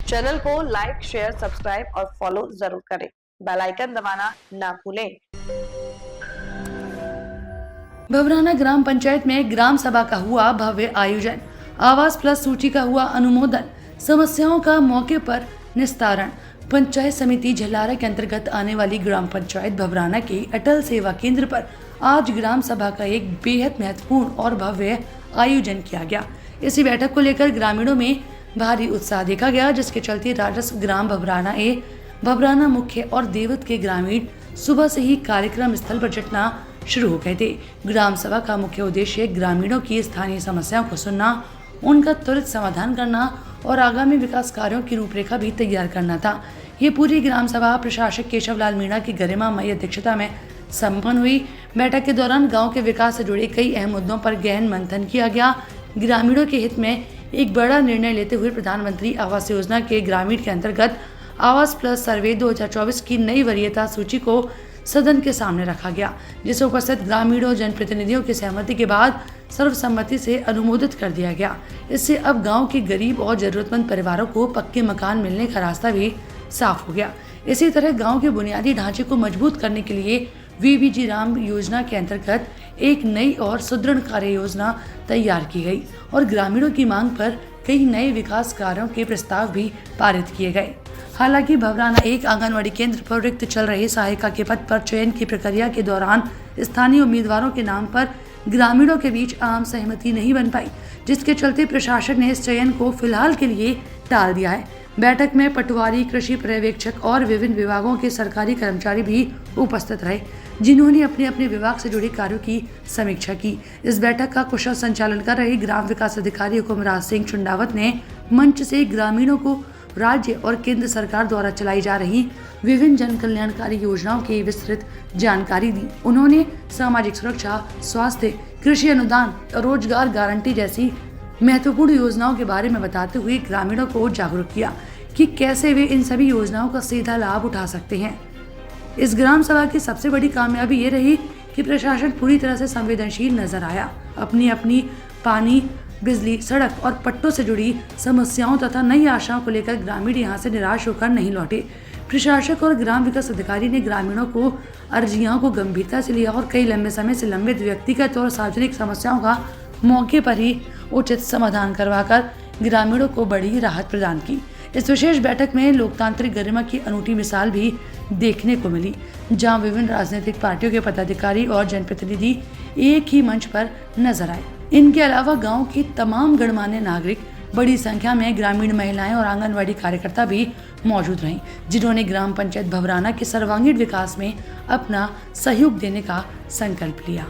Channel को like, share, subscribe और follow जरूर करें। बेल आइकन दबाना ना भूलें। भवराना ग्राम पंचायत में ग्राम सभा का हुआ भव्य आयोजन। आवास प्लस सूची का हुआ अनुमोदन। समस्याओं का मौके पर निस्तारण। पंचायत समिति झलारा के अंतर्गत आने वाली ग्राम पंचायत भवराना के अटल सेवा केंद्र पर आज ग्राम सभा का एक बेहद महत्वपूर्ण और भव्य आयोजन किया गया। इसी बैठक को लेकर ग्रामीणों में भारी उत्साह देखा गया, जिसके चलते राजस्व ग्राम भवराना मुख्य और देवत के ग्रामीण सुबह से ही कार्यक्रम स्थल पर जुटना शुरू हो गए थे। ग्राम सभा का मुख्य उद्देश्य ग्रामीणों की स्थानीय समस्याओं को सुनना, उनका त्वरित समाधान करना और आगामी विकास कार्यों की रूपरेखा भी तैयार करना था। ये पूरी ग्राम सभा प्रशासक केशवलाल मीणा की गरिमामयी अध्यक्षता में संपन्न हुई। बैठक के दौरान गांव के विकास से जुड़े कई अहम मुद्दों पर गहन मंथन किया गया। ग्रामीणों के हित में एक बड़ा निर्णय लेते हुए प्रधानमंत्री आवास योजना के ग्रामीण के अंतर्गत आवास प्लस सर्वे 2024 की नई वरीयता सूची को सदन के सामने रखा गया, जिसे उपस्थित ग्रामीणों जनप्रतिनिधियों की सहमति के बाद सर्वसम्मति से अनुमोदित कर दिया गया। इससे अब गांव के गरीब और जरूरतमंद परिवारों को पक्के मकान मिलने का रास्ता भी साफ हो गया। इसी तरह गांव के बुनियादी ढांचे को मजबूत करने के लिए वीबीजी राम योजना के अंतर्गत एक नई और सुदृढ़ कार्य योजना तैयार की गई और ग्रामीणों की मांग पर कई नए विकास कार्यों के प्रस्ताव भी पारित किए गए। हालांकि भवराना एक आंगनवाड़ी केंद्र पर रिक्त चल रहे सहायिका के पद पर चयन की प्रक्रिया के दौरान स्थानीय उम्मीदवारों के नाम पर ग्रामीणों के बीच आम सहमति नहीं बन पाई, जिसके चलते प्रशासन ने इस चयन को फिलहाल के लिए टाल दिया है। बैठक में पटवारी, कृषि पर्यवेक्षक और विभिन्न विभागों के सरकारी कर्मचारी भी उपस्थित रहे, जिन्होंने अपने अपने विभाग से जुड़े कार्यों की समीक्षा की। इस बैठक का कुशल संचालन कर रहे ग्राम विकास अधिकारी हुकुमराज सिंह चुंडावत ने मंच से ग्रामीणों को राज्य और केंद्र सरकार द्वारा चलाई जा रही विभिन्न जन कल्याणकारी योजनाओं की विस्तृत जानकारी दी। उन्होंने सामाजिक सुरक्षा, स्वास्थ्य, कृषि अनुदान, रोजगार गारंटी जैसी महत्वपूर्ण योजनाओं के बारे में बताते हुए ग्रामीणों को जागरूक किया कि कैसे वे इन सभी योजनाओं का सीधा लाभ उठा सकते हैं। इस ग्राम सभा की सबसे बड़ी कामयाबी ये रही कि प्रशासन पूरी तरह से संवेदनशील नजर आया। अपनी अपनी पानी, बिजली, सड़क और पट्टों से जुड़ी समस्याओं तथा नई आशाओं को लेकर ग्रामीण यहां से निराश होकर नहीं लौटे। प्रशासक और ग्राम विकास अधिकारी ने ग्रामीणों को अर्जियों को गंभीरता से लिया और कई लंबे समय से लंबित व्यक्तिगत और सार्वजनिक समस्याओं का मौके पर ही उचित समाधान करवाकर ग्रामीणों को बड़ी राहत प्रदान की। इस विशेष बैठक में लोकतांत्रिक गरिमा की अनूठी मिसाल भी देखने को मिली, जहां विभिन्न राजनीतिक पार्टियों के पदाधिकारी और जनप्रतिनिधि एक ही मंच पर नजर आए। इनके अलावा गांव के तमाम गणमान्य नागरिक, बड़ी संख्या में ग्रामीण महिलाएं और आंगनवाड़ी कार्यकर्ता भी मौजूद रहीं, जिन्होंने ग्राम पंचायत भवराना के सर्वांगीण विकास में अपना सहयोग देने का संकल्प लिया।